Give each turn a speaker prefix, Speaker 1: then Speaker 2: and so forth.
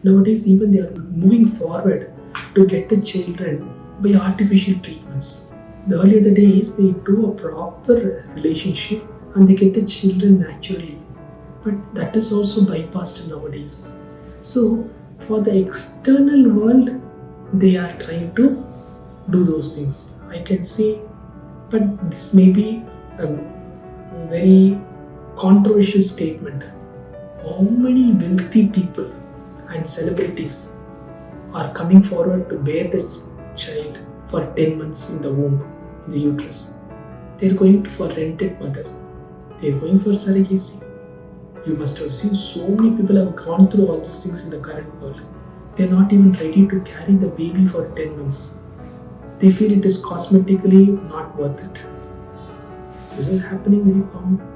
Speaker 1: Nowadays, even they are moving forward to get the children by artificial treatments. The earlier the days, they do a proper relationship and they get the children naturally. But that is also bypassed nowadays. So, for the external world, they are trying to do those things. I can say, but this may be a very controversial statement. How many wealthy people and celebrities are coming forward to bear the child for 10 months in the womb, in the uterus? They are going for rented mother. They are going for surrogacy. You must have seen so many people have gone through all these things in the current world. They are not even ready to carry the baby for 10 months. They feel it is cosmetically not worth it. This is happening very common.